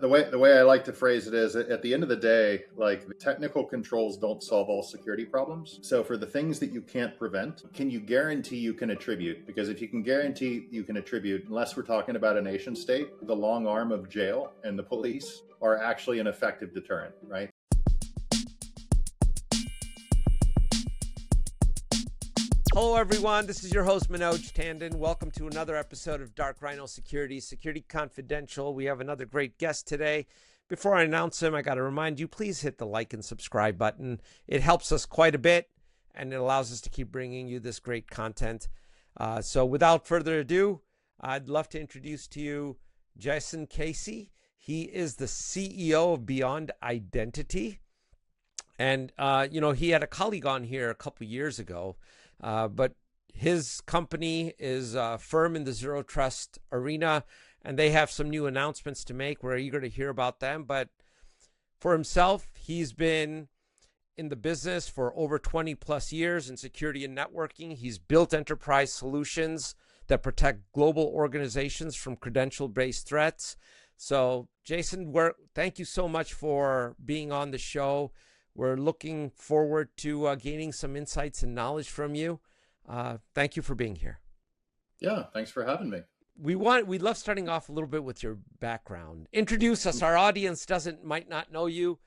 the way I like to phrase it is, at the end of the day, like, the technical controls don't solve all security problems. So for the things that you can't prevent, can you guarantee you can attribute? Because if you can guarantee you can attribute, unless we're talking about a nation state, the long arm of jail and the police are actually an effective deterrent, right? Hello, everyone. This is your host, Manoj Tandon. Welcome to another episode of Dark Rhino Security, Security Confidential. We have another great guest today. Before I announce him, I got to remind you, please hit the like and subscribe button. It helps us quite a bit, and it allows us to keep bringing you this great content. So without further ado, I'd love to introduce to you Jasson Casey. He is the CEO of Beyond Identity. And, he had a colleague on here a couple years ago. But his company is firm in the zero trust arena, and they have some new announcements to make. We're eager to hear about them. But for himself, he's been in the business for over 20 plus years in security and networking. He's built enterprise solutions that protect global organizations from credential-based threats. So, Jasson, thank you so much for being on the show. We're looking forward to gaining some insights and knowledge from you. Thank you for being here. Yeah, thanks for having me. We love starting off a little bit with your background. Introduce us. Our audience might not know you.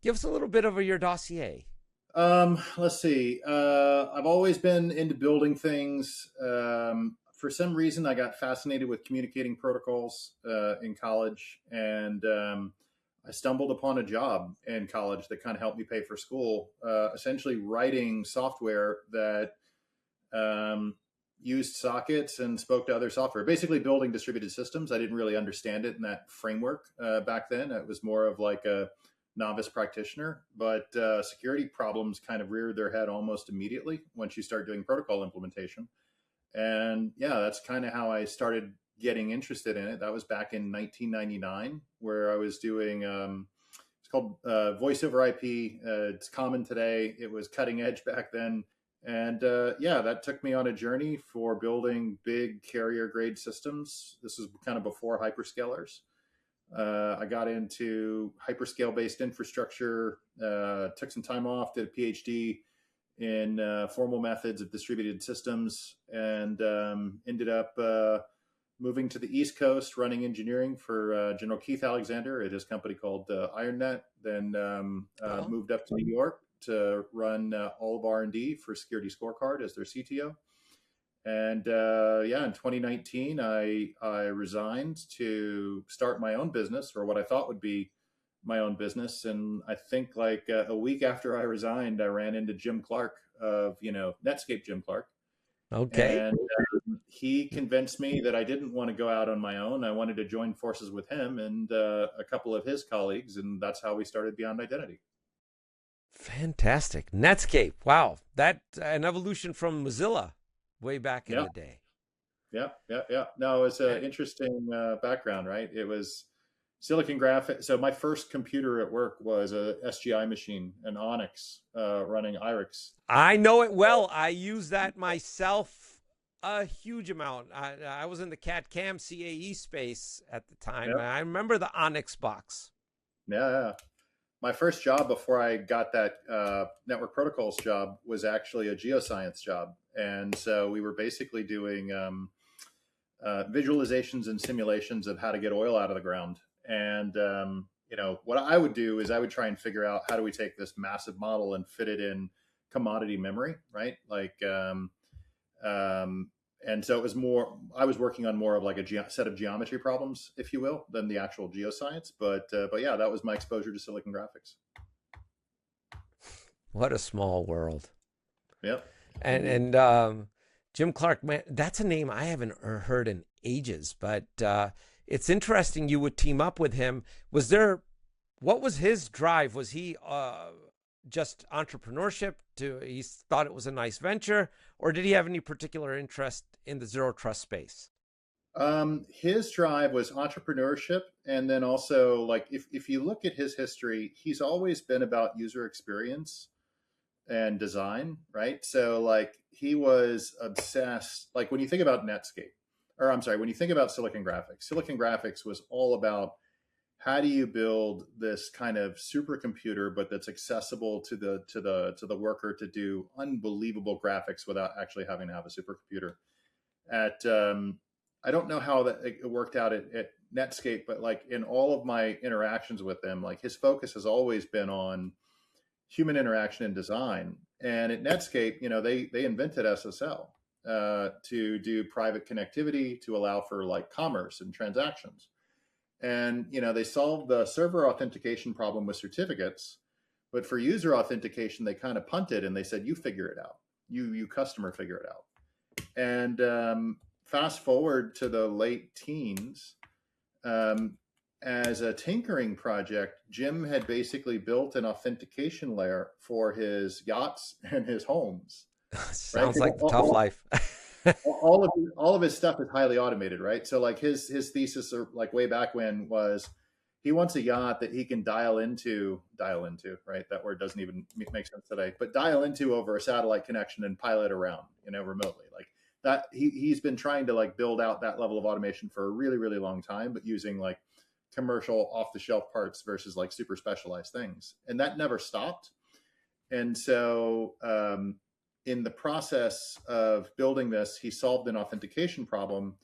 Give us a little bit of your dossier. Let's see. I've always been into building things. For some reason, I got fascinated with communicating protocols in college, and I stumbled upon a job in college that kind of helped me pay for school, essentially writing software that used sockets and spoke to other software, basically building distributed systems. I didn't really understand it in that framework back then. It was more of like a novice practitioner, but security problems kind of reared their head almost immediately once you start doing protocol implementation. And yeah, that's kind of how I started getting interested in it. That was back in 1999, where I was doing, it's called voice over IP. It's common today. It was cutting edge back then. And that took me on a journey for building big carrier grade systems. This was kind of before hyperscalers. I got into hyperscale-based infrastructure, took some time off, did a PhD in formal methods of distributed systems, and ended up moving to the East Coast, running engineering for General Keith Alexander at his company called IronNet. Then moved up to New York to run all of R&D for Security Scorecard as their CTO. And in 2019, I resigned to start my own business, or what I thought would be my own business. And I think like a week after I resigned, I ran into Jim Clark of, Netscape Jim Clark. Okay. And he convinced me that I didn't want to go out on my own. I wanted to join forces with him and a couple of his colleagues. And that's how we started Beyond Identity. Fantastic. Netscape. Wow. That an evolution from Mozilla way back in the day. Yeah. No, it's an interesting background, right? It was Silicon Graphics. So my first computer at work was a SGI machine, an Onyx running IRIX. I know it well. I use that myself a huge amount. I was in the CAD/CAM CAE space at the time. Yep. I remember the Onyx box. Yeah. My first job before I got that network protocols job was actually a geoscience job. And so we were basically doing visualizations and simulations of how to get oil out of the ground. And, what I would do is I would try and figure out how do we take this massive model and fit it in commodity memory, right? Like, and so it was I was working on more of like a set of geometry problems, if you will, than the actual geoscience. But yeah, that was my exposure to Silicon Graphics. What a small world. Yep. And Jim Clark, man, that's a name I haven't heard in ages, but it's interesting you would team up with him. What was his drive? Was he just entrepreneurship? He thought it was a nice venture, or did he have any particular interest in the zero trust space? His drive was entrepreneurship. And then also, like, if you look at his history, he's always been about user experience and design, right? So like he was obsessed, like when you think about Netscape, when you think about Silicon Graphics was all about how do you build this kind of supercomputer, but that's accessible to the worker to do unbelievable graphics without actually having to have a supercomputer? At I don't know how that it worked out at Netscape, but like in all of my interactions with them, like his focus has always been on human interaction and design. And at Netscape, they invented SSL to do private connectivity to allow for like commerce and transactions. And they solved the server authentication problem with certificates, but for user authentication, they kind of punted and they said, "You figure it out. You customer figure it out." And fast forward to the late teens, as a tinkering project, Jim had basically built an authentication layer for his yachts and his homes, right? Sounds like the tough life. All of his stuff is highly automated, right? So like his thesis, or like way back when, was he wants a yacht that he can dial into, right? That word doesn't even make sense today, but dial into over a satellite connection and pilot around, remotely. Like that, he's been trying to like build out that level of automation for a really, really long time, but using like commercial off the shelf parts versus like super specialized things. And that never stopped. And so, in the process of building this, he solved an authentication problem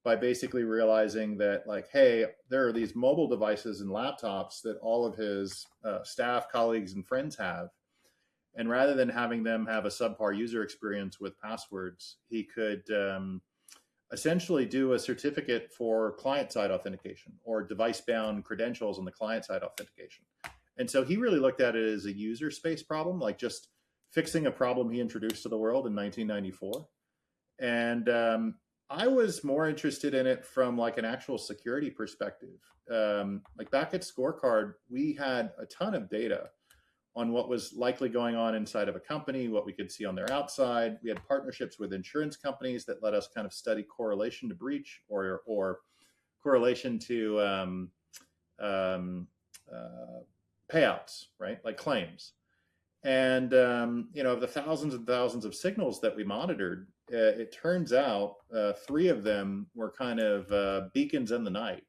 by basically realizing that, like, hey, there are these mobile devices and laptops that all of his staff, colleagues, and friends have. And rather than having them have a subpar user experience with passwords, he could essentially do a certificate for client-side authentication or device-bound credentials on the client-side authentication. And so he really looked at it as a user space problem, like just fixing a problem he introduced to the world in 1994. And I was more interested in it from like an actual security perspective. Like back at Scorecard, we had a ton of data on what was likely going on inside of a company, what we could see on their outside. We had partnerships with insurance companies that let us kind of study correlation to breach or correlation to payouts, right? Like claims. And, of the thousands and thousands of signals that we monitored, it turns out 3 of them were kind of beacons in the night.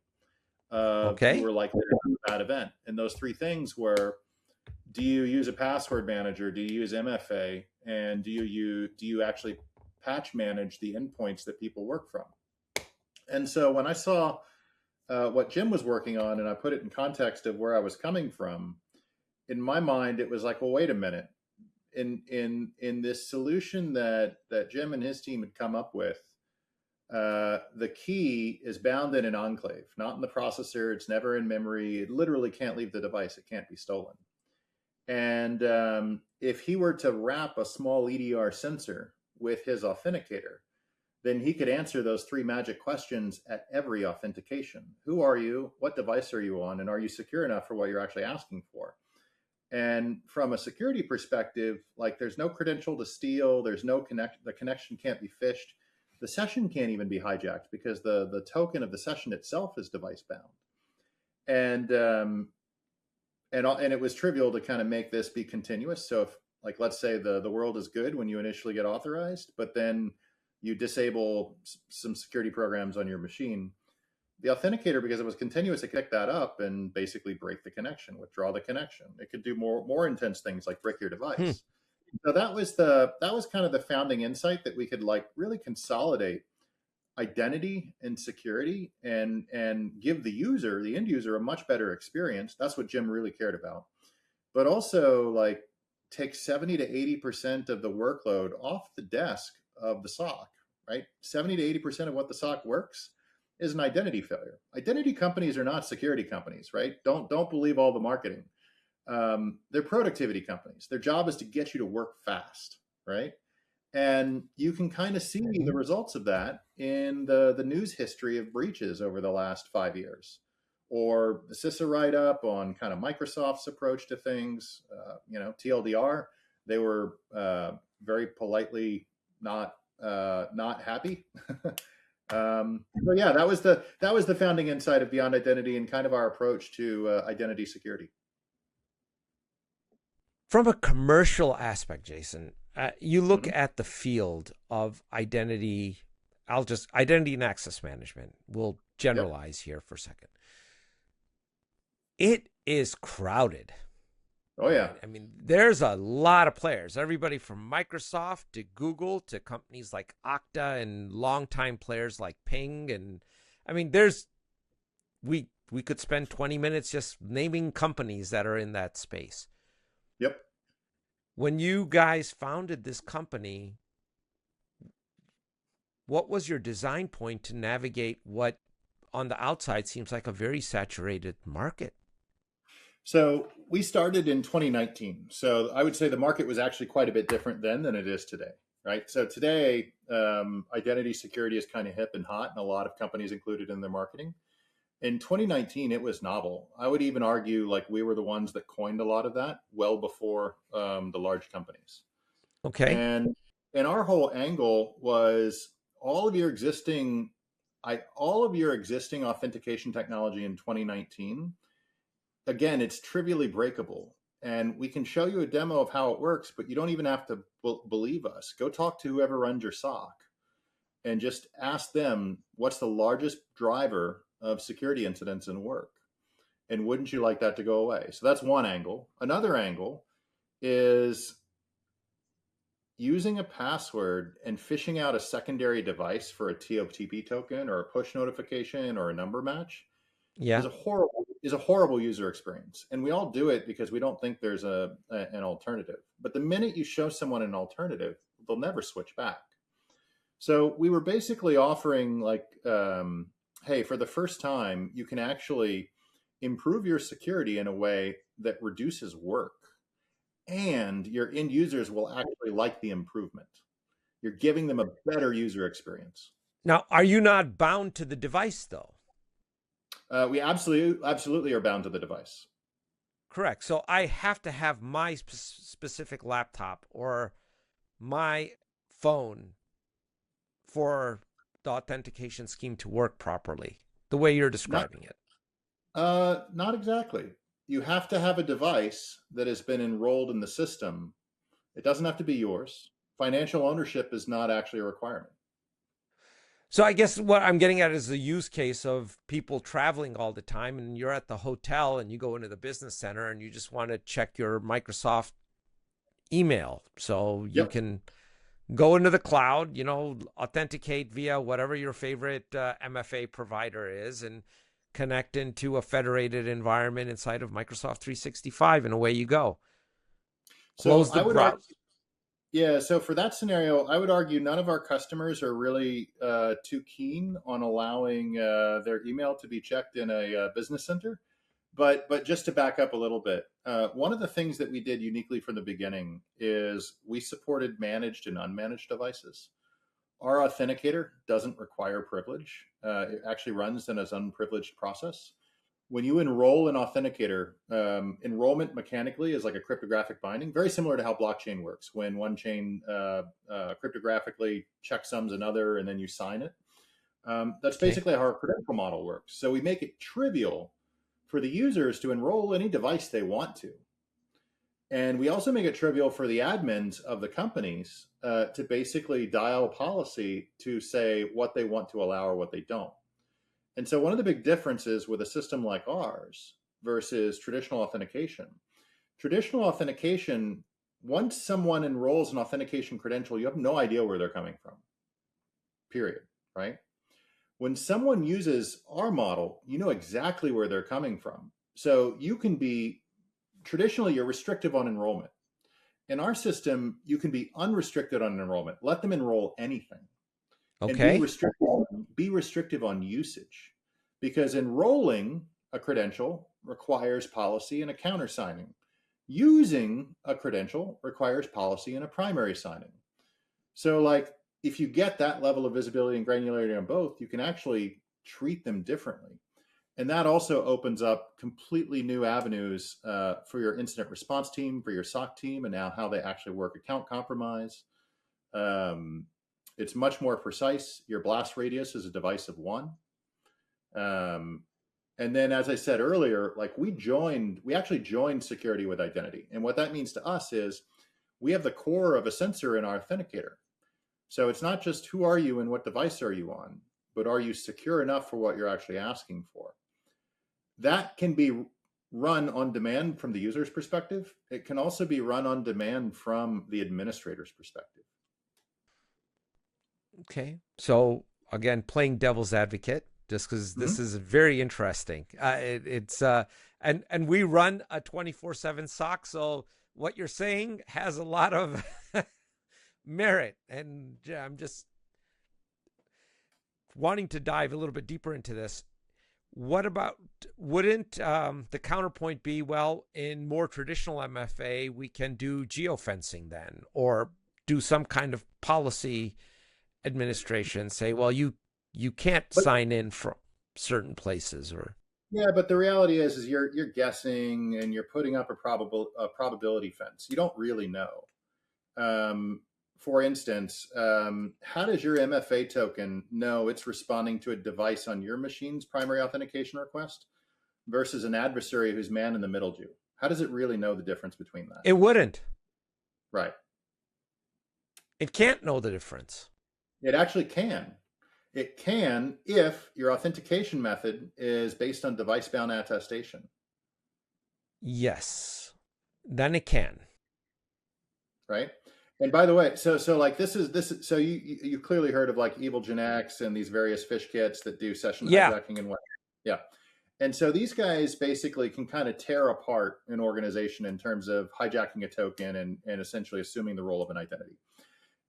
You were likely to have a bad event. And those 3 things were, do you use a password manager? Do you use MFA? And do you actually patch manage the endpoints that people work from? And so when I saw what Jim was working on, and I put it in context of where I was coming from, in my mind, it was like, well, wait a minute. In this solution that Jim and his team had come up with, the key is bound in an enclave, not in the processor. It's never in memory. It literally can't leave the device. It can't be stolen. And if he were to wrap a small EDR sensor with his authenticator, then he could answer those 3 magic questions at every authentication. Who are you? What device are you on? And are you secure enough for what you're actually asking for? And from a security perspective, like there's no credential to steal. There's no the connection can't be phished. The session can't even be hijacked because the token of the session itself is device bound. And it was trivial to kind of make this be continuous. So if, like, let's say the world is good when you initially get authorized, but then you disable some security programs on your machine, the authenticator, because it was continuous, it could pick that up and basically break the connection, withdraw the connection. It could do more intense things like brick your device. So that was kind of the founding insight, that we could like really consolidate identity and security and give the end user a much better experience. That's what Jim really cared about. But also like take 70 to 80% of the workload off the desk of the SOC, right? 70 to 80% of what the SOC works is an identity failure. Identity companies are not security companies, right? Don't believe all the marketing. They're productivity companies. Their job is to get you to work fast, right? And you can kind of see the results of that in the news history of breaches over the last 5 years, or the CISA write-up on kind of Microsoft's approach to things. TLDR, they were very politely not happy. So yeah, that was the founding insight of Beyond Identity and kind of our approach to identity security. From a commercial aspect, Jasson, you look at the field of identity. Identity and access management. We'll generalize here for a second. it is crowded. Oh yeah. Right? I mean, there's a lot of players. Everybody from Microsoft to Google to companies like Okta and longtime players like Ping. And I mean, we could spend 20 minutes just naming companies that are in that space. Yep. When you guys founded this company, what was your design point to navigate what on the outside seems like a very saturated market? So we started in 2019. So I would say the market was actually quite a bit different then than it is today, right? So today, identity security is kind of hip and hot, and a lot of companies include it in their marketing. In 2019, it was novel. I would even argue like we were the ones that coined a lot of that well before the large companies. Okay. And our whole angle was all of your existing, all of your existing authentication technology in 2019. Again, it's trivially breakable, and we can show you a demo of how it works, but you don't even have to believe us. Go talk to whoever runs your SOC and just ask them what's the largest driver of security incidents in work, and wouldn't you like that to go away? So that's one angle. Another angle is using a password and phishing out a secondary device for a TOTP token or a push notification or a number match Yeah. is a horrible user experience. And we all do it because we don't think there's an alternative. But the minute you show someone an alternative, they'll never switch back. So we were basically offering like, hey, for the first time, you can actually improve your security in a way that reduces work, and your end users will actually like the improvement. You're giving them a better user experience. Now, are you not bound to the device though? We absolutely are bound to the device. Correct. So I have to have my specific laptop or my phone for the authentication scheme to work properly, the way you're Not, describing it. not exactly. You have to have a device that has been enrolled in the system. It doesn't have to be yours. Financial ownership is not actually a requirement. So I guess what I'm getting at is the use case of people traveling all the time, and you're at the hotel and you go into the business center and you just want to check your Microsoft email. So you Yep. can go into the cloud, authenticate via whatever your favorite MFA provider is, and connect into a federated environment inside of Microsoft 365, and away you go. So Close the I would argue, browser. yeah. So for that scenario, I would argue none of our customers are really too keen on allowing their email to be checked in a business center. But just to back up a little bit, one of the things that we did uniquely from the beginning is we supported managed and unmanaged devices. Our authenticator doesn't require privilege. It actually runs in an unprivileged process. When you enroll an authenticator, enrollment mechanically is like a cryptographic binding, very similar to how blockchain works. When one chain cryptographically checksums another and then you sign it. That's Okay. basically how our credential model works. So we make it trivial for the users to enroll any device they want to. And we also make it trivial for the admins of the companies to basically dial policy to say what they want to allow or what they don't. And so one of the big differences with a system like ours versus traditional authentication, once someone enrolls an authentication credential, you have no idea where they're coming from, period, right? When someone uses our model, you know exactly where they're coming from. So you can be, traditionally, you're restrictive on enrollment. In our system, you can be unrestricted on enrollment. Let them enroll anything, and Okay. be restrictive on usage, because enrolling a credential requires policy and a countersigning. Using a credential requires policy and a primary signing. So, like, if you get that level of visibility and granularity on both, you can actually treat them differently. And that also opens up completely new avenues for your incident response team, for your SOC team, and now how they actually work account compromise. Um, it's much more precise. Your blast radius is a device of one. Um, and then, as I said earlier, like we actually joined security with identity. And what that means to us is we have the core of a sensor in our authenticator. So it's not just who are you and what device are you on, but are you secure enough for what you're actually asking for? That can be run on demand from the user's perspective. It can also be run on demand from the administrator's perspective. Okay. So again, playing devil's advocate, just because this Mm-hmm. is very interesting. It's and we run a 24/7 SOC, so what you're saying has a lot of merit, and I'm just wanting to dive a little bit deeper into this. What about, wouldn't the counterpoint be, well, in more traditional MFA, we can do geofencing then, or do some kind of policy administration, say, well, you can't But sign in from certain places, or yeah, but the reality is you're guessing and you're putting up a probability fence. You don't really know. For instance, how does your MFA token know it's responding to a device on your machine's primary authentication request versus an adversary who's man in the middle Jew? How does it really know the difference between that? it wouldn't. Right. It can't know the difference. It actually can. It can if your authentication method is based on device-bound attestation. Yes, then it can. Right. And by the way, so like this is so you clearly heard of like Evil Gen X and these various fish kits that do session Yeah. hijacking and what. Yeah. And so these guys basically can kind of tear apart an organization in terms of hijacking a token and essentially assuming the role of an identity.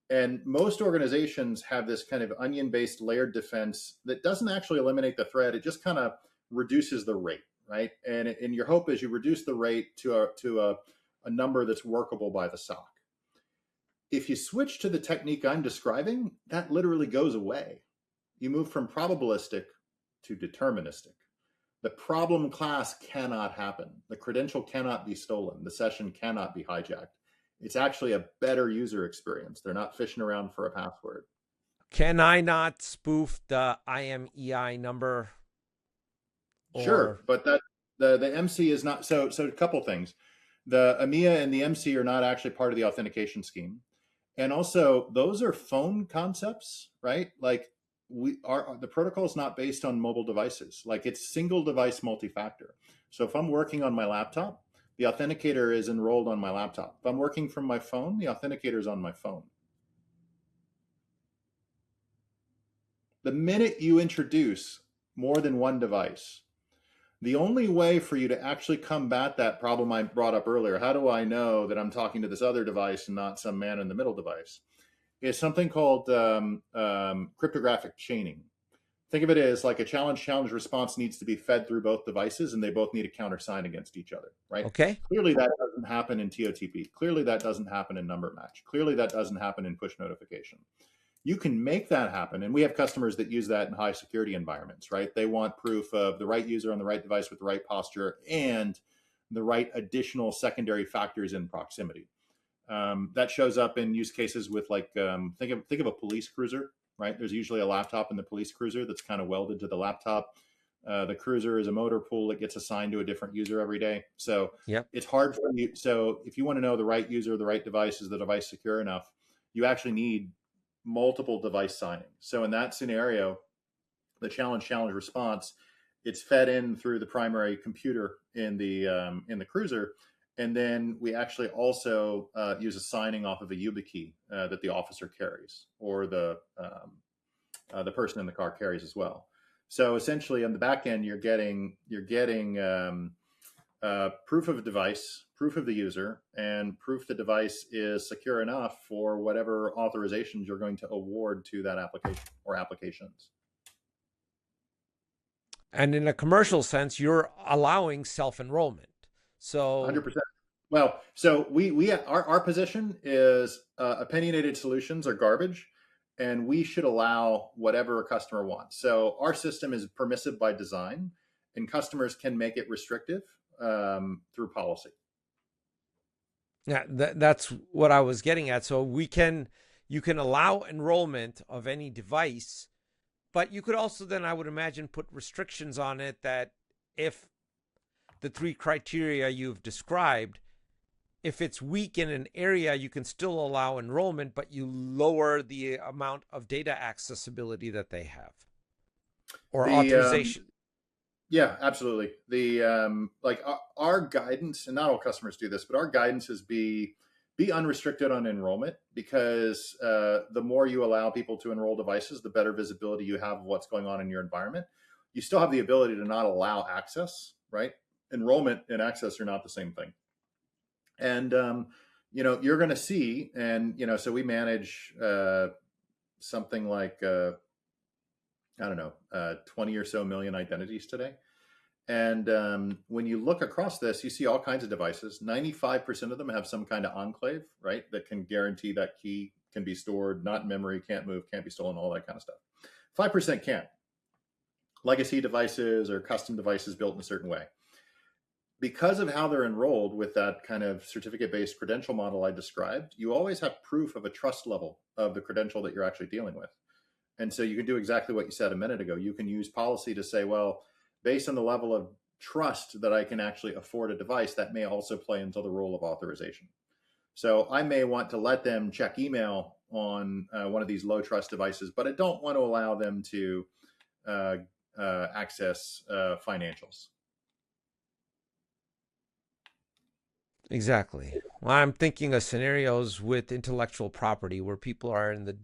And most organizations have this kind of onion-based layered defense that doesn't actually eliminate the threat. It just kind of reduces the rate, right? And your hope is you reduce the rate to a number that's workable by the SOC. If you switch to the technique I'm describing, that literally goes away. You move from probabilistic to deterministic. The problem class cannot happen. The credential cannot be stolen. The session cannot be hijacked. It's actually a better user experience. They're not fishing around for a password. Can I not spoof the IMEI number? Sure, but that the MC is not. So a couple things. The EMEA and the MC are not actually part of the authentication scheme. And also, those are phone concepts, right? Like the protocol is not based on mobile devices. Like it's single device multi-factor. So if I'm working on my laptop, the authenticator is enrolled on my laptop. If I'm working from my phone, the authenticator is on my phone. The minute you introduce more than one device, the only way for you to actually combat that problem I brought up earlier, how do I know that I'm talking to this other device and not some man in the middle device, is something called cryptographic chaining. Think of it as like a challenge response needs to be fed through both devices and they both need a countersign against each other, right? Okay. Clearly that doesn't happen in TOTP. Clearly that doesn't happen in number match. Clearly that doesn't happen in push notification. You can make that happen. And we have customers that use that in high security environments, right? They want proof of the right user on the right device with the right posture and the right additional secondary factors in proximity. That shows up in use cases with like, think of a police cruiser, right? There's usually a laptop in the police cruiser that's kind of welded to the laptop. The cruiser is a motor pool that gets assigned to a different user every day. So Yep. it's hard for you. So if you want to know the right user, the right device, is the device secure enough, you actually need multiple device signing. So in that scenario, the challenge response, it's fed in through the primary computer in the cruiser, and then we actually also use a signing off of a YubiKey that the officer carries, or the person in the car carries as well. So essentially, on the back end, you're getting proof of a device, proof of the user, and proof the device is secure enough for whatever authorizations you're going to award to that application or applications. And in a commercial sense, you're allowing self-enrollment. So 100%. Well, so our position is opinionated solutions are garbage, and we should allow whatever a customer wants. So our system is permissive by design, and customers can make it restrictive through policy. yeah, that's what I was getting at. So you can allow enrollment of any device, but you could also then, I would imagine, put restrictions on it that if the three criteria you've described, if it's weak in an area, you can still allow enrollment, but you lower the amount of data accessibility that they have, or authorization. Yeah, absolutely. The like our guidance, and not all customers do this, but our guidance is be unrestricted on enrollment, because the more you allow people to enroll devices, the better visibility you have of what's going on in your environment. You still have the ability to not allow access, right? Enrollment and access are not the same thing. And you're going to see, and so we manage something like I don't know, 20 or so million identities today. And when you look across this, you see all kinds of devices. 95% of them have some kind of enclave, right, that can guarantee that key can be stored, not in memory, can't move, can't be stolen, all that kind of stuff. 5% can't. Legacy devices or custom devices built in a certain way. Because of how they're enrolled with that kind of certificate-based credential model I described, you always have proof of a trust level of the credential that you're actually dealing with. And so you can do exactly what you said a minute ago. You can use policy to say, well, based on the level of trust that I can actually afford a device, that may also play into the role of authorization. So I may want to let them check email on one of these low trust devices, but I don't want to allow them to access financials. Exactly. Well, I'm thinking of scenarios with intellectual property where people are in the,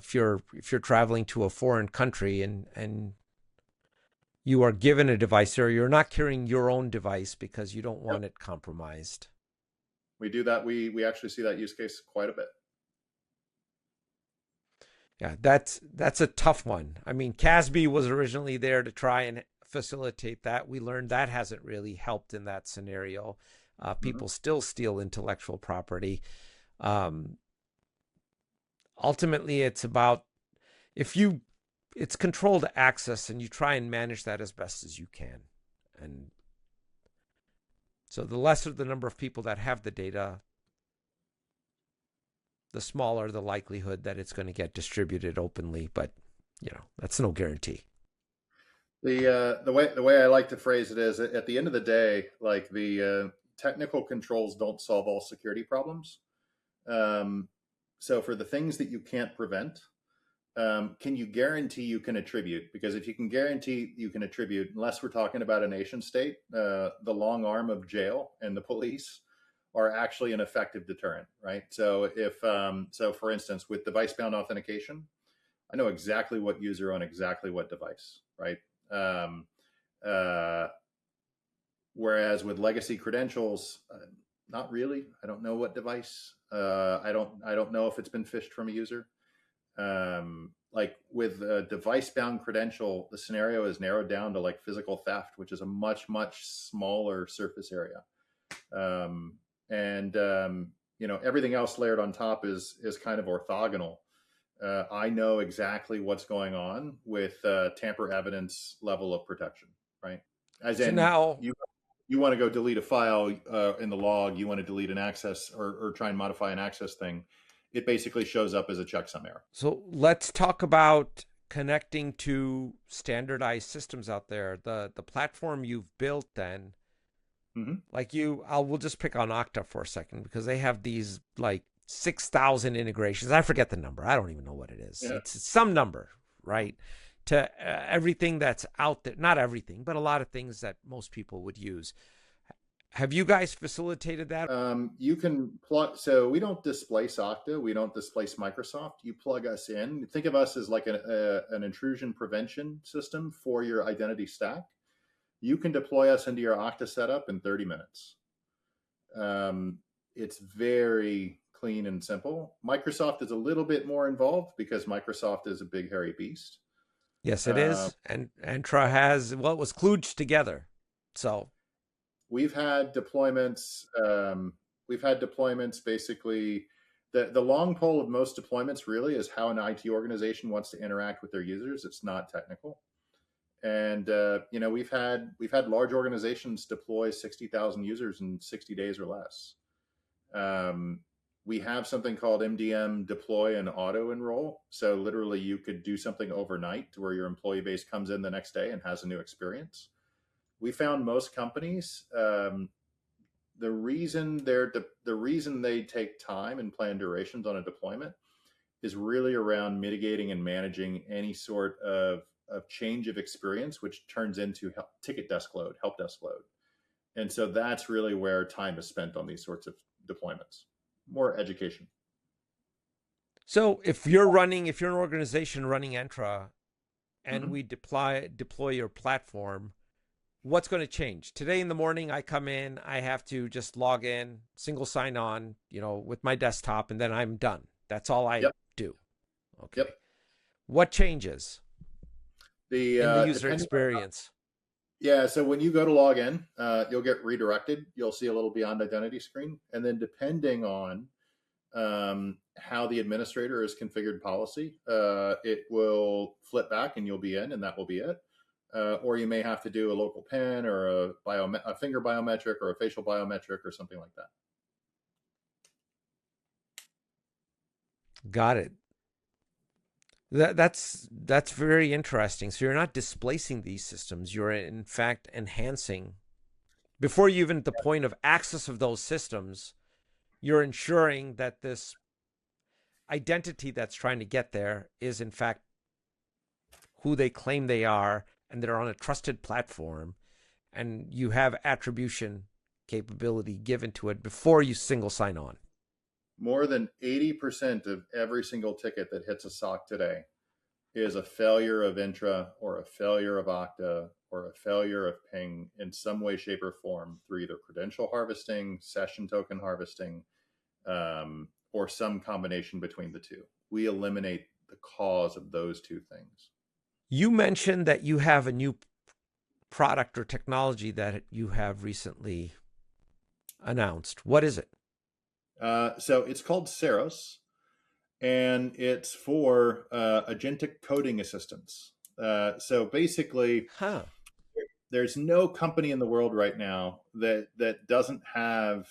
if you're traveling to a foreign country and you are given a device, or you're not carrying your own device because you don't want it compromised. We do that. We actually see that use case quite a bit. Yeah, that's a tough one. I mean, CASB was originally there to try and facilitate that. We learned that hasn't really helped in that scenario. People still steal intellectual property. Ultimately, it's about it's controlled access, and you try and manage that as best as you can. And so the lesser the number of people that have the data, the smaller the likelihood that it's going to get distributed openly. But that's no guarantee. The way I like to phrase it is, at the end of the day, like the technical controls don't solve all security problems. So for the things that you can't prevent, can you guarantee you can attribute? Because if you can guarantee you can attribute, unless we're talking about a nation state, the long arm of jail and the police are actually an effective deterrent, right? So so for instance, with device-bound authentication, I know exactly what user on exactly what device, right? Whereas with legacy credentials, not really. I don't know what device. I don't know if it's been phished from a user. Like with a device-bound credential, the scenario is narrowed down to like physical theft, which is a much smaller surface area. Everything else layered on top is kind of orthogonal. I know exactly what's going on with tamper evidence level of protection, right? As So in, now you want to go delete a file in the log, you want to delete an access or try and modify an access thing, it basically shows up as a checksum error. So let's talk about connecting to standardized systems out there. The platform you've built then, we'll just pick on Okta for a second, because they have these like 6,000 integrations. I forget the number. I don't even know what it is. Yeah. It's some number, right? To everything that's out there. Not everything, but a lot of things that most people would use. Have you guys facilitated that? You can plug. So we don't displace Okta. We don't displace Microsoft. You plug us in. Think of us as like an intrusion prevention system for your identity stack. You can deploy us into your Okta setup in 30 minutes. It's very clean and simple. Microsoft is a little bit more involved because Microsoft is a big hairy beast. Yes, it is. And Entra has, well, it was kludged together. So we've had deployments. Basically, the long pole of most deployments really is how an IT organization wants to interact with their users. It's not technical. And we've had large organizations deploy 60,000 users in 60 days or less. We have something called MDM deploy and auto enroll. So literally you could do something overnight to where your employee base comes in the next day and has a new experience. We found most companies, the reason they take time and plan durations on a deployment is really around mitigating and managing any sort of change of experience, which turns into help desk load. And so that's really where time is spent on these sorts of deployments, more education. So if you're an organization running Entra and Mm-hmm. we deploy your platform, what's going to change? Today in the morning, I come in, I have to just log in, single sign on, with my desktop, and then I'm done. That's all I Yep. do. Okay. Yep. What changes in the user Depending, experience? yeah. So when you go to log in, you'll get redirected. You'll see a little beyond identity screen, and then depending on how the administrator has configured policy, it will flip back, and you'll be in, and that will be it. Or you may have to do a local PIN or a finger biometric or a facial biometric or something like that. Got it. That's very interesting. So you're not displacing these systems. You're in fact enhancing. Before you even at the point of access of those systems, you're ensuring that this identity that's trying to get there is in fact who they claim they are, and they're on a trusted platform, and you have attribution capability given to it before you single sign on. More than 80% of every single ticket that hits a SOC today is a failure of Intra or a failure of Okta or a failure of Ping in some way, shape, or form through either credential harvesting, session token harvesting, or some combination between the two. We eliminate the cause of those two things. You mentioned that you have a new product or technology that you have recently announced. What is it? So it's called Ceros, and it's for agentic coding assistance. So basically, Huh. there's no company in the world right now that doesn't have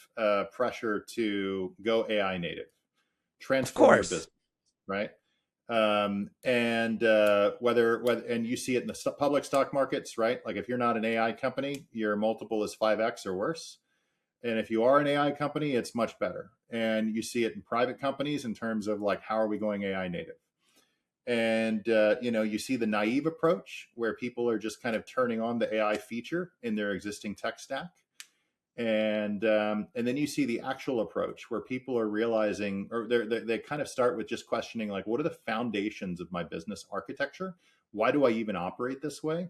pressure to go AI native, Of transform their course. business, right? And whether and you see it in the public stock markets, right? Like if you're not an AI company, your multiple is 5x or worse. And if you are an AI company, it's much better. And you see it in private companies in terms of like, how are we going AI native? And you see the naive approach where people are just kind of turning on the AI feature in their existing tech stack, and then you see the actual approach where people are realizing, or they kind of start with just questioning, like, what are the foundations of my business architecture? Why do I even operate this way?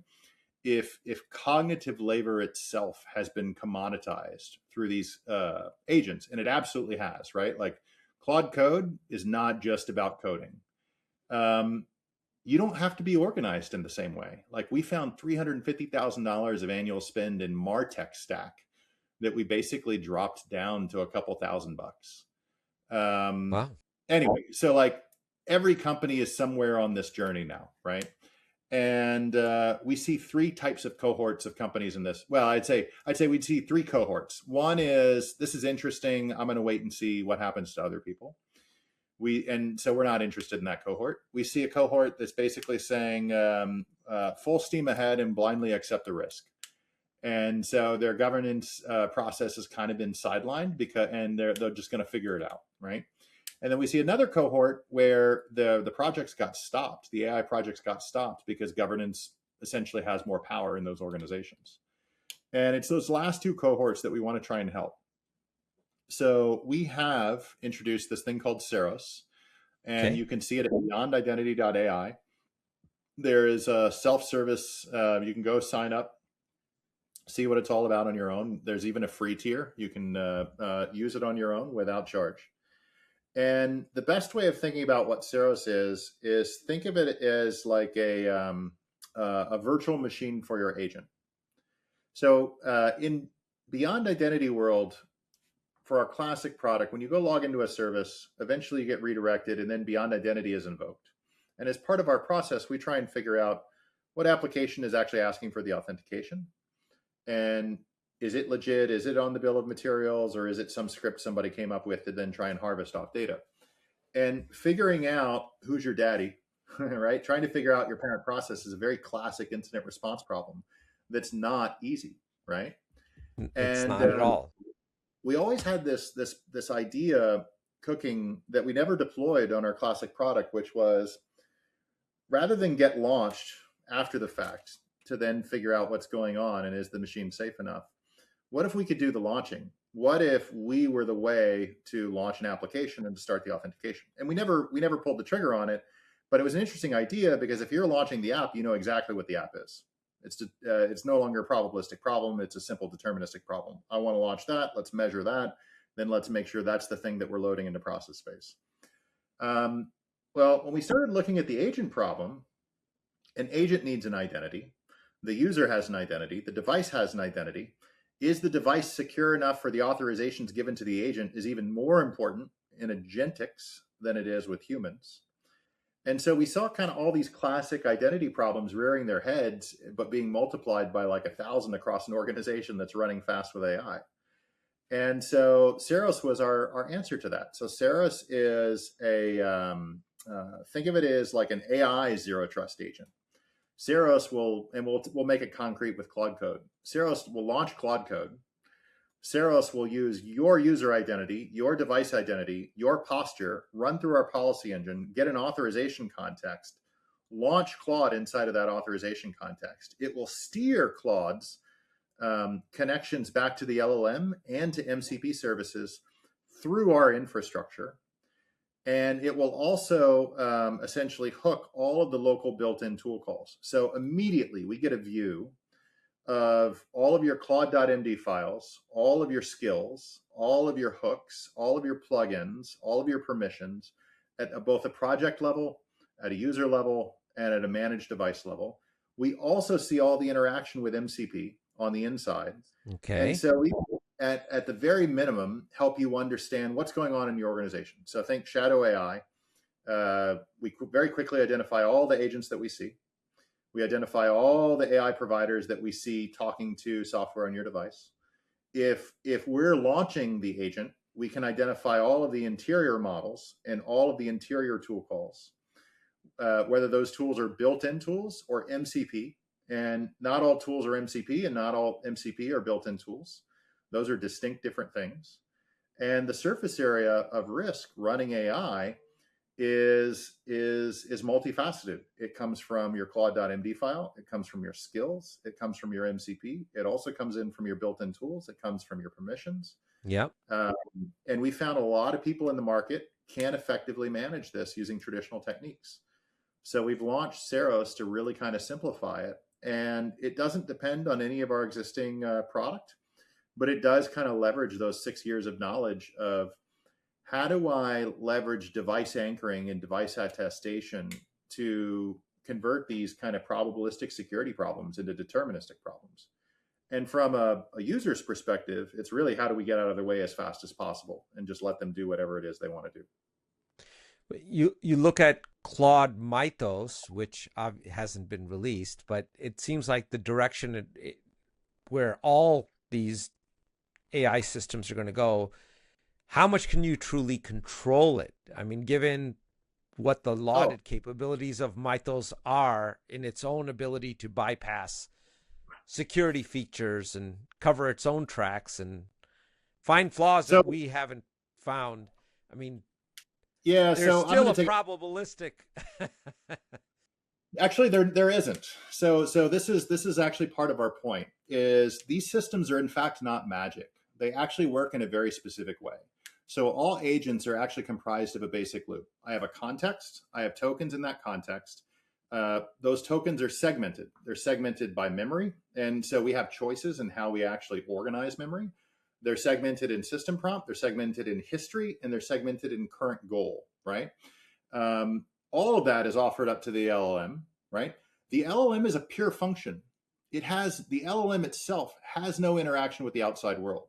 If cognitive labor itself has been commoditized through these agents, and it absolutely has, right? Like Claude Code is not just about coding. You don't have to be organized in the same way. Like we found $350,000 of annual spend in Martech stack that we basically dropped down to a couple $1,000. Wow. Anyway, so like every company is somewhere on this journey now, right? And we see three types of cohorts of companies in this. Well, I'd say we'd see three cohorts. One is, this is interesting, I'm going to wait and see what happens to other people. So we're not interested in that cohort. We see a cohort that's basically saying full steam ahead and blindly accept the risk. And so their governance process has kind of been sidelined and they're just going to figure it out, right? And then we see another cohort where the projects got stopped. The AI projects got stopped because governance essentially has more power in those organizations. And it's those last two cohorts that we want to try and help. So we have introduced this thing called Ceros, and you can see it at beyondidentity.ai. There is a self-service. You can go sign up, see what it's all about on your own. There's even a free tier. You can use it on your own without charge. And the best way of thinking about what Ceros is think of it as like a virtual machine for your agent. So in Beyond Identity world, for our classic product, when you go log into a service, eventually you get redirected and then Beyond Identity is invoked. And as part of our process, we try and figure out what application is actually asking for the authentication. And is it legit? Is it on the bill of materials? Or is it some script somebody came up with to then try and harvest off data? And figuring out who's your daddy, right? Trying to figure out your parent process is a very classic incident response problem that's not easy, right? It's And not at all. we always had this idea cooking that we never deployed on our classic product, which was rather than get launched after the fact to then figure out what's going on and is the machine safe enough, what if we could do the launching? What if we were the way to launch an application and to start the authentication? And we never pulled the trigger on it, but it was an interesting idea because if you're launching the app, you know exactly what the app is. It's no longer a probabilistic problem. It's a simple deterministic problem. I want to launch that. Let's measure that. Then let's make sure that's the thing that we're loading into process space. Well, when we started looking at the agent problem, an agent needs an identity. The user has an identity. The device has an identity. Is the device secure enough for the authorizations given to the agent is even more important in agentics than it is with humans. And so we saw kind of all these classic identity problems rearing their heads, but being multiplied by like 1,000 across an organization that's running fast with AI. And so Ceros was our answer to that. So Ceros is think of it as like an AI zero trust agent. Ceros we'll make it concrete with Claude Code. Ceros will launch Claude Code. Ceros will use your user identity, your device identity, your posture, run through our policy engine, get an authorization context, launch Claude inside of that authorization context. It will steer Claude's connections back to the LLM and to MCP services through our infrastructure. And it will also essentially hook all of the local built-in tool calls. So immediately we get a view of all of your Claude.md files, all of your skills, all of your hooks, all of your plugins, all of your permissions at both a project level, at a user level, and at a managed device level. We also see all the interaction with MCP on the inside. Okay. And so we, at the very minimum, help you understand what's going on in your organization. So think Shadow AI. We very quickly identify all the agents that we see. We identify all the AI providers that we see talking to software on your device. If we're launching the agent, we can identify all of the interior models and all of the interior tool calls, whether those tools are built-in tools or MCP. And not all tools are MCP and not all MCP are built-in tools. Those are distinct different things. And the surface area of risk running AI is multifaceted. It comes from your Claude.md file. It comes from your skills. It comes from your MCP. It also comes in from your built-in tools. It comes from your permissions. Yep. And we found a lot of people in the market can effectively manage this using traditional techniques. So we've launched Ceros to really kind of simplify it. And it doesn't depend on any of our existing product, but it does kind of leverage those 6 years of knowledge of how do I leverage device anchoring and device attestation to convert these kind of probabilistic security problems into deterministic problems. And from a user's perspective, it's really how do we get out of their way as fast as possible and just let them do whatever it is they want to do. You look at Claude Mythos, which hasn't been released, but it seems like the direction where all these AI systems are going to go. How much can you truly control it? I mean, given what the lauded capabilities of Mythos are in its own ability to bypass security features and cover its own tracks and find flaws that we haven't found. I mean, yeah, there's still a probabilistic. Actually, there isn't. So this is actually part of our point. Is these systems are in fact not magic. They actually work in a very specific way. So all agents are actually comprised of a basic loop. I have a context. I have tokens in that context. Those tokens are segmented. They're segmented by memory. And so we have choices in how we actually organize memory. They're segmented in system prompt. They're segmented in history. And they're segmented in current goal, right? All of that is offered up to the LLM, right? The LLM is a pure function. The LLM itself has no interaction with the outside world.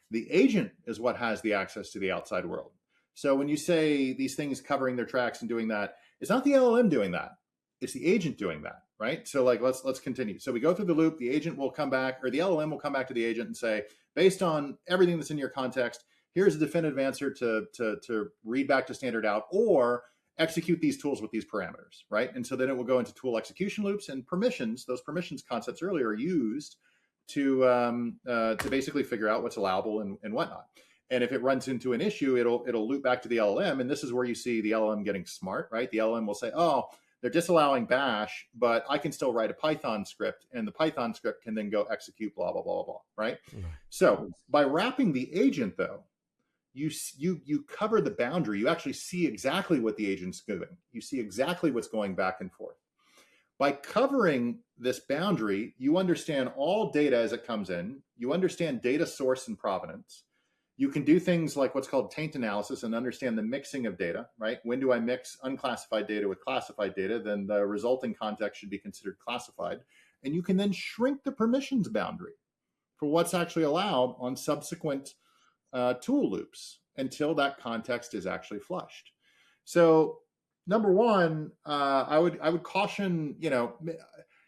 The agent is what has the access to the outside world. So when you say these things covering their tracks and doing that, it's not the LLM doing that. It's the agent doing that, right? So like, let's continue. So we go through the loop, the agent will come back, or the LLM will come back to the agent and say, based on everything that's in your context, here's a definitive answer to read back to standard out, or execute these tools with these parameters, right? And so then it will go into tool execution loops and permissions. Those permissions concepts earlier are used to basically figure out what's allowable and whatnot. And if it runs into an issue, it'll loop back to the LLM. And this is where you see the LLM getting smart, right? The LLM will say, oh, They're disallowing bash, but I can still write a Python script, and the Python script can then go execute blah, blah, blah, blah, right? So by wrapping the agent, though, you cover the boundary. You actually see exactly what the agent's doing. You see exactly what's going back and forth. By covering this boundary, you understand all data as it comes in. You understand data source and provenance. You can do things like what's called taint analysis and understand the mixing of data, right? When do I mix unclassified data with classified data? Then the resulting context should be considered classified. And you can then shrink the permissions boundary for what's actually allowed on subsequent tool loops until that context is actually flushed. So number one, I would caution,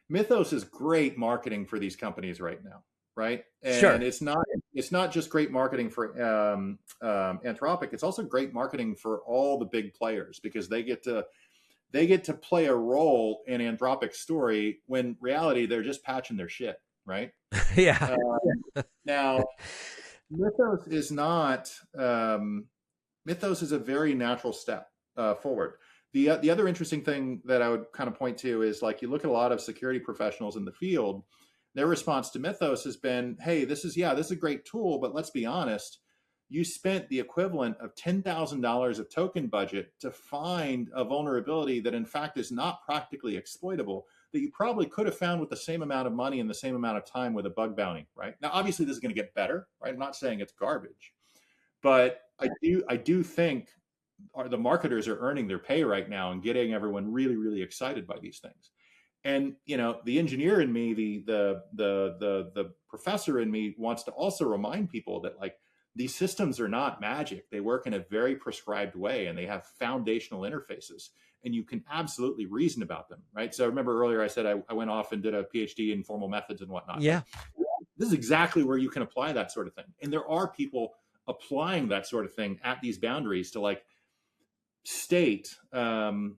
Mythos is great marketing for these companies right now, right? And Sure. it's not just great marketing for Anthropic. It's also great marketing for all the big players, because they get to play a role in Anthropic's story when reality they're just patching their shit, right? Yeah. Now, Mythos is not. Mythos is a very natural step forward. The other interesting thing that I would kind of point to is, like, you look at a lot of security professionals in the field, their response to Mythos has been, hey, this is a great tool, but let's be honest, you spent the equivalent of $10,000 of token budget to find a vulnerability that in fact is not practically exploitable, that you probably could have found with the same amount of money and the same amount of time with a bug bounty, right? Now, obviously this is going to get better, right? I'm not saying it's garbage, but I do think the marketers are earning their pay right now and getting everyone really, really excited by these things. And the engineer in me, the professor in me wants to also remind people that, like, these systems are not magic. They work in a very prescribed way, and they have foundational interfaces, and you can absolutely reason about them, right? So remember earlier I said I went off and did a PhD in formal methods and whatnot. Yeah. This is exactly where you can apply that sort of thing. And there are people applying that sort of thing at these boundaries to, like, state, let me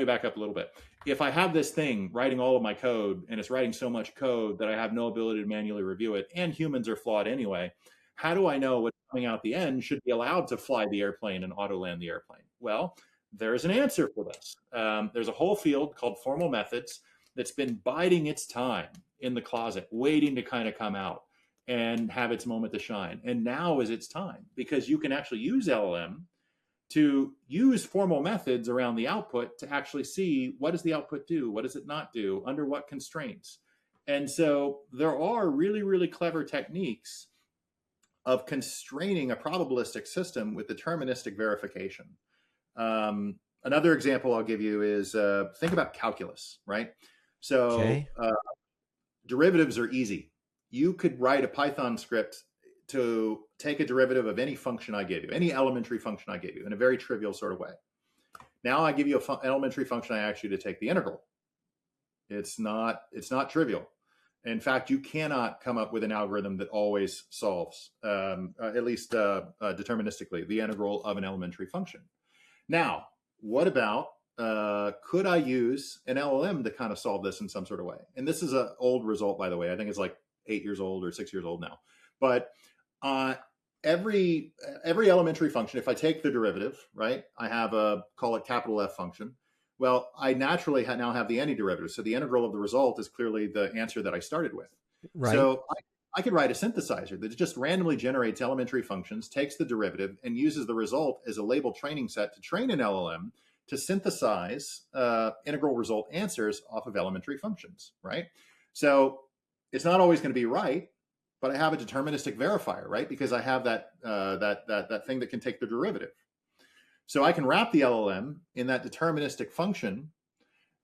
back up a little bit. If I have this thing writing all of my code, and it's writing so much code that I have no ability to manually review it, and humans are flawed anyway, how do I know what's coming out the end should be allowed to fly the airplane and auto land the airplane? Well, there's an answer for this. There's a whole field called formal methods that's been biding its time in the closet, waiting to kind of come out and have its moment to shine. And now is its time, because you can actually use LLM to use formal methods around the output to actually see, what does the output do? What does it not do? Under what constraints? And so there are really, really clever techniques of constraining a probabilistic system with deterministic verification. Another example I'll give you is, think about calculus, right? So derivatives are easy. You could write a Python script to take a derivative of any function I gave you, any elementary function I gave you, in a very trivial sort of way. Now I give you an elementary function, I ask you to take the integral. It's not trivial. In fact, you cannot come up with an algorithm that always solves, at least deterministically, the integral of an elementary function. Now, what about, could I use an LLM to kind of solve this in some sort of way? And this is an old result, by the way. I think it's like 8 years old or 6 years old now. But every elementary function, if I take the derivative, right, I have call it capital F function. Well, I naturally now have the antiderivative. So the integral of the result is clearly the answer that I started with. Right. So I could write a synthesizer that just randomly generates elementary functions, takes the derivative, and uses the result as a labeled training set to train an LLM to synthesize integral result answers off of elementary functions, right? So it's not always going to be right, but I have a deterministic verifier, right? Because I have that thing that can take the derivative. So I can wrap the LLM in that deterministic function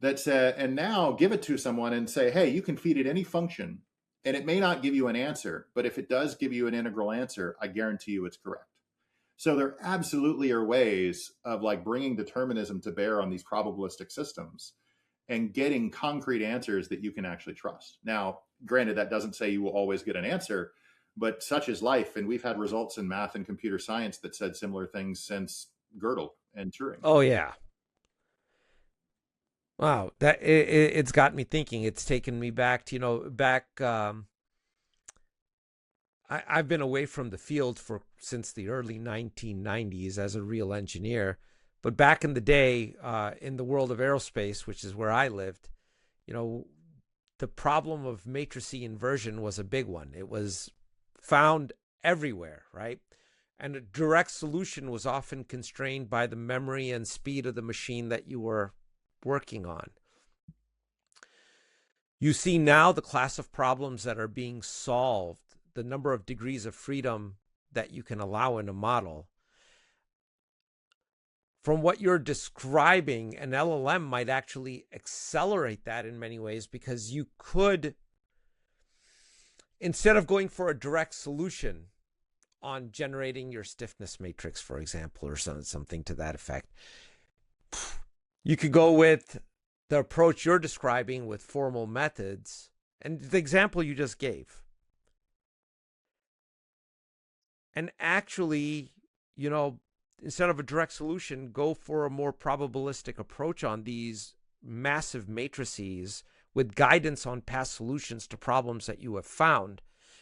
that's and now give it to someone and say, hey, you can feed it any function, and it may not give you an answer, but if it does give you an integral answer, I guarantee you it's correct. So there absolutely are ways of, like, bringing determinism to bear on these probabilistic systems and getting concrete answers that you can actually trust. Now, granted, that doesn't say you will always get an answer, but such is life. And we've had results in math and computer science that said similar things since Gödel and Turing. Oh, yeah. Wow. It's got me thinking. It's taken me back to, I've been away from the field since the early 1990s as a real engineer. But back in the day, in the world of aerospace, which is where I lived, the problem of matrices inversion was a big one. It was found everywhere, right? And a direct solution was often constrained by the memory and speed of the machine that you were working on. You see now the class of problems that are being solved, the number of degrees of freedom that you can allow in a model. From what you're describing, an LLM might actually accelerate that in many ways, because you could, instead of going for a direct solution on generating your stiffness matrix, for example, or something to that effect, you could go with the approach you're describing with formal methods and the example you just gave. And actually, instead of a direct solution, go for a more probabilistic approach on these massive matrices with guidance on past solutions to problems that you have found.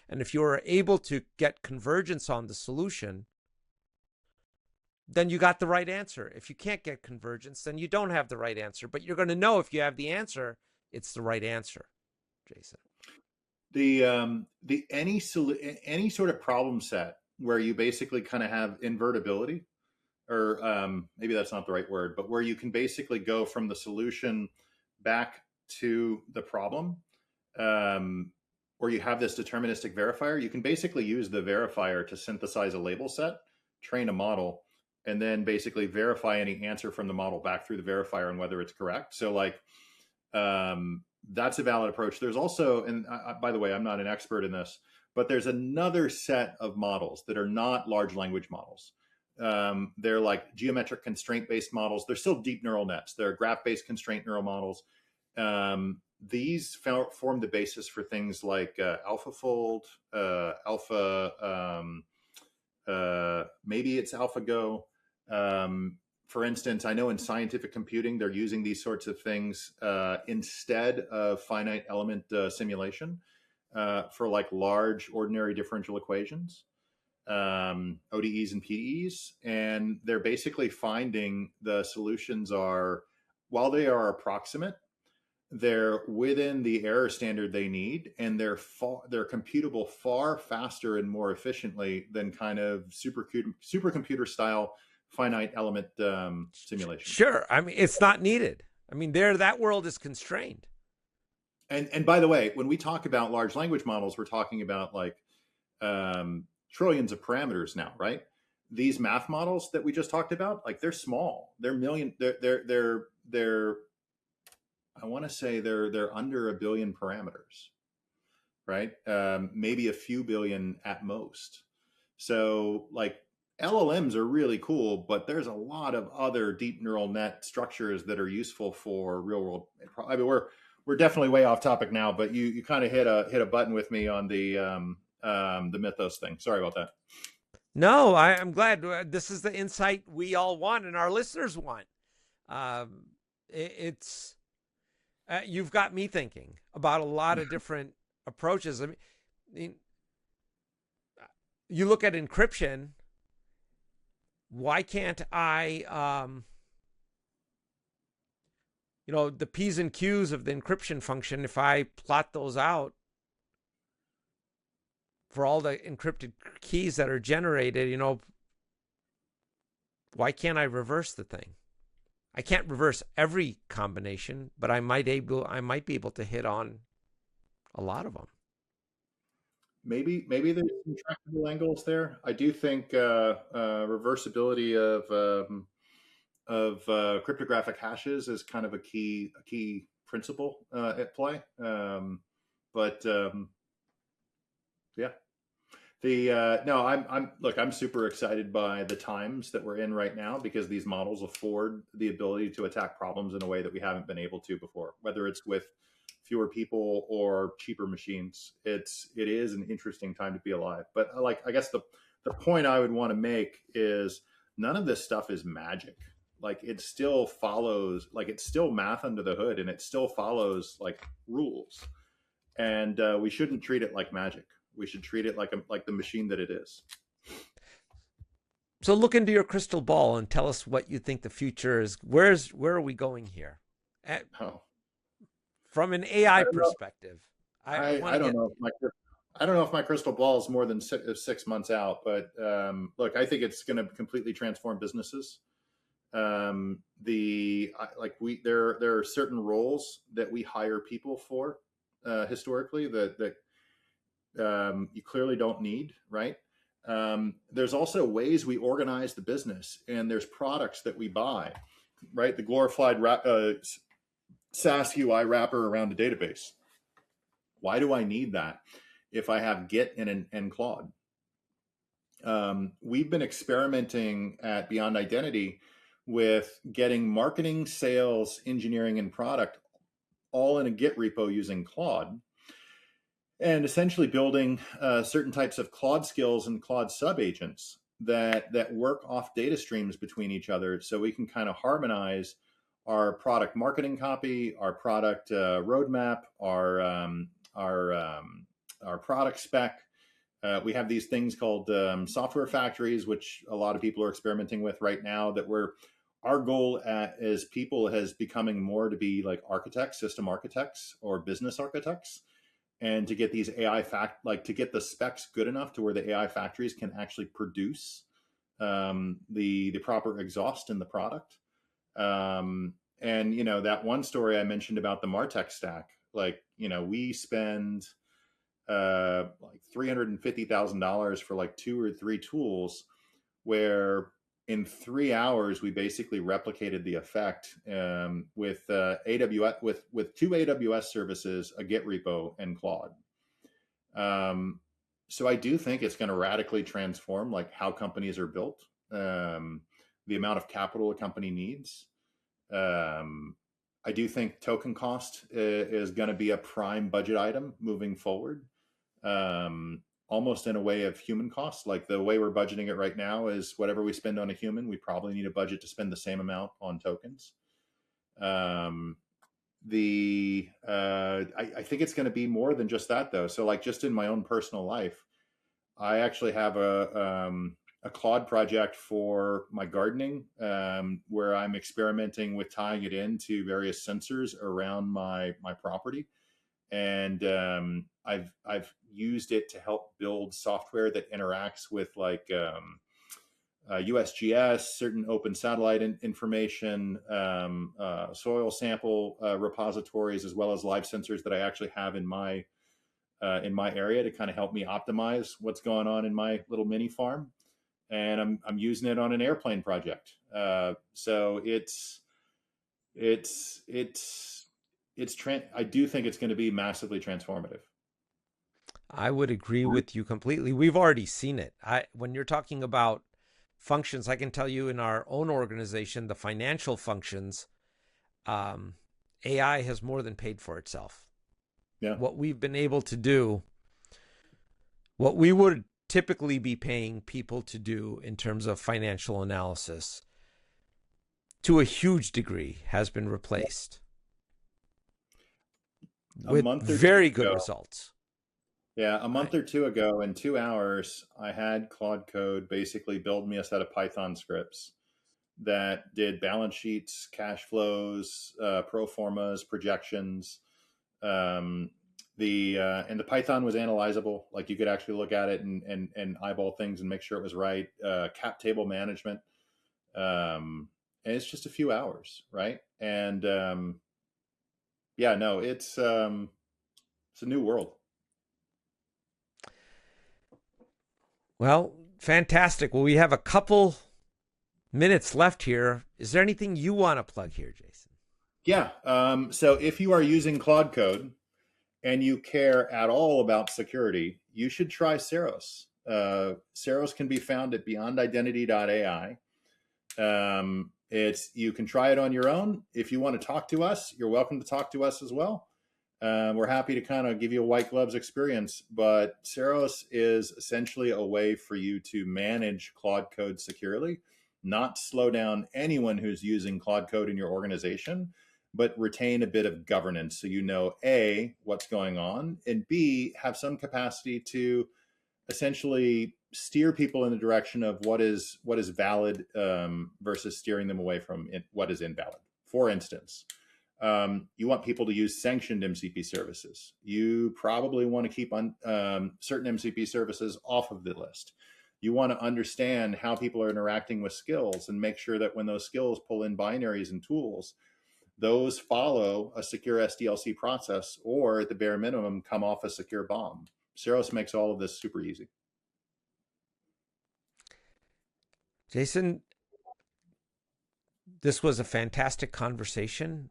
And if you are able to get convergence on the solution, then you got the right answer. If you can't get convergence, then you don't have the right answer. But you're going to know if you have the answer, it's the right answer, Jasson. Any sort of problem set where you basically kind of have invertibility, or maybe that's not the right word, but where you can basically go from the solution back to the problem, or you have this deterministic verifier, you can basically use the verifier to synthesize a label set, train a model, and then basically verify any answer from the model back through the verifier and whether it's correct. So like, that's a valid approach. There's also, and by the way, I'm not an expert in this, but there's another set of models that are not large language models. They're like geometric constraint-based models. They're still deep neural nets. They're graph-based constraint neural models. These form the basis for things like AlphaFold, maybe it's AlphaGo. For instance, I know in scientific computing, they're using these sorts of things instead of finite element simulation for like large ordinary differential equations, ODEs and PDEs. And they're basically finding the solutions are, while they are approximate, they're within the error standard they need, and they're computable far faster and more efficiently than kind of supercomputer style finite element simulation. Sure. I mean, it's not needed. I mean, that world is constrained. And by the way, when we talk about large language models, we're talking about like trillions of parameters now, right? These math models that we just talked about, like they're small. They're I want to say they're under a billion parameters, right? Maybe a few billion at most. So like LLMs are really cool, but there's a lot of other deep neural net structures that are useful for real world. I mean, we're definitely way off topic now, but you kind of hit a button with me on the mythos thing. Sorry about that. No, I'm glad. This is the insight we all want and our listeners want. You've got me thinking about a lot of different approaches. I mean, you look at encryption. Why can't I, the P's and Q's of the encryption function, if I plot those out for all the encrypted keys that are generated, why can't I reverse the thing? I can't reverse every combination, but I might be able to hit on a lot of them. Maybe there's some tractable angles there. I do think reversibility of cryptographic hashes is kind of a key principle at play. Yeah. I'm super excited by the times that we're in right now, because these models afford the ability to attack problems in a way that we haven't been able to before, whether it's with fewer people or cheaper machines. It is an interesting time to be alive. But I guess the point I would want to make is none of this stuff is magic. Like it still follows, like it's still math under the hood, and it still follows like rules. And we shouldn't treat it like magic. We should treat it like the machine that it is. So look into your crystal ball and tell us what you think the future is. Where are we going here? Oh, From an I AI don't know. perspective, I want I to don't get. know if I don't know if my crystal ball is more than 6 months out, but look, I think it's going to completely transform businesses. Like there are certain roles that we hire people for historically that you clearly don't need, right? There's also ways we organize the business, and there's products that we buy, right? The glorified SaaS UI wrapper around a database. Why do I need that if I have Git and Claude? We've been experimenting at Beyond Identity with getting marketing, sales, engineering, and product all in a Git repo using Claude, and essentially building certain types of Claude skills and Claude subagents that work off data streams between each other, so we can kind of harmonize our product marketing copy, our product roadmap, our product spec. We have these things called software factories, which a lot of people are experimenting with right now. Our goal as people has becoming more to be like architects, system architects, or business architects, and to get these to get the specs good enough to where the AI factories can actually produce the proper exhaust in the product. And that one story I mentioned about the Martech stack, we spend like $350,000 for like 2 or 3 tools, where in 3 hours we basically replicated the effect with AWS with 2 AWS services, a Git repo, and Claude. So I do think it's going to radically transform like how companies are built, the amount of capital a company needs. I do think token cost is going to be a prime budget item moving forward, almost in a way of human cost. Like the way we're budgeting it right now is whatever we spend on a human, we probably need a budget to spend the same amount on tokens. I think it's going to be more than just that, though. So, like, just in my own personal life, I actually have a Claude project for my gardening, where I'm experimenting with tying it into various sensors around my property, and I've used it to help build software that interacts with like USGS, certain open satellite information, soil sample repositories, as well as live sensors that I actually have in my area to kind of help me optimize what's going on in my little mini farm. And I'm using it on an airplane project. So I do think it's going to be massively transformative. I would agree with you completely. We've already seen it. When you're talking about functions, I can tell you in our own organization, the financial functions, AI has more than paid for itself. Yeah. What we've been able to do, what we would typically be paying people to do in terms of financial analysis, to a huge degree has been replaced with very good results. Yeah, a month or two ago, in 2 hours, I had Claude Code basically build me a set of Python scripts that did balance sheets, cash flows, pro formas, projections. And the Python was analyzable. Like you could actually look at it and eyeball things and make sure it was right. Cap table management. And it's just a few hours, right? And yeah, no, it's a new world. Well, fantastic. Well, we have a couple minutes left here. Is there anything you want to plug here, Jason? Yeah. So if you are using Claude Code and you care at all about security, you should try Ceros. Ceros can be found at beyondidentity.ai. You can try it on your own. If you want to talk to us, you're welcome to talk to us as well. We're happy to kind of give you a white gloves experience, but Ceros is essentially a way for you to manage Claude Code securely, not slow down anyone who's using Claude Code in your organization, but retain a bit of governance. So you know, A, what's going on, and B, have some capacity to essentially steer people in the direction of what is valid versus steering them away from what is invalid. For instance, you want people to use sanctioned MCP services. You probably want to keep on certain MCP services off of the list. You want to understand how people are interacting with skills and make sure that when those skills pull in binaries and tools, those follow a secure SDLC process, or at the bare minimum, come off a secure bomb. Ceros makes all of this super easy. Jasson, this was a fantastic conversation.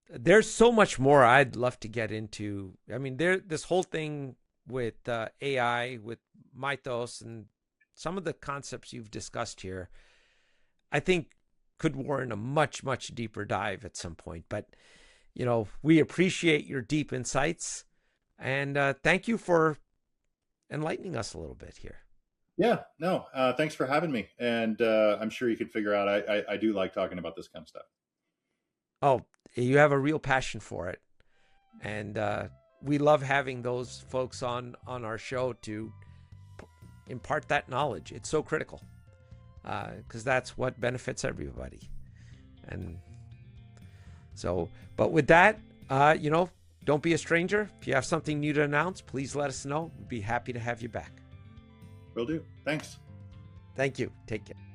There's so much more I'd love to get into. I mean, this whole thing with AI, with Mythos, and some of the concepts you've discussed here, I think could warrant a much, much deeper dive at some point. But, you know, we appreciate your deep insights, and thank you for enlightening us a little bit here. Yeah, no, thanks for having me. And I'm sure you can figure out, I do like talking about this kind of stuff. Oh, you have a real passion for it. And we love having those folks on our show to impart that knowledge. It's so critical because that's what benefits everybody. And so, but with that, you know, don't be a stranger. If you have something new to announce, please let us know. We'd be happy to have you back. Will do. Thanks. Thank you. Take care.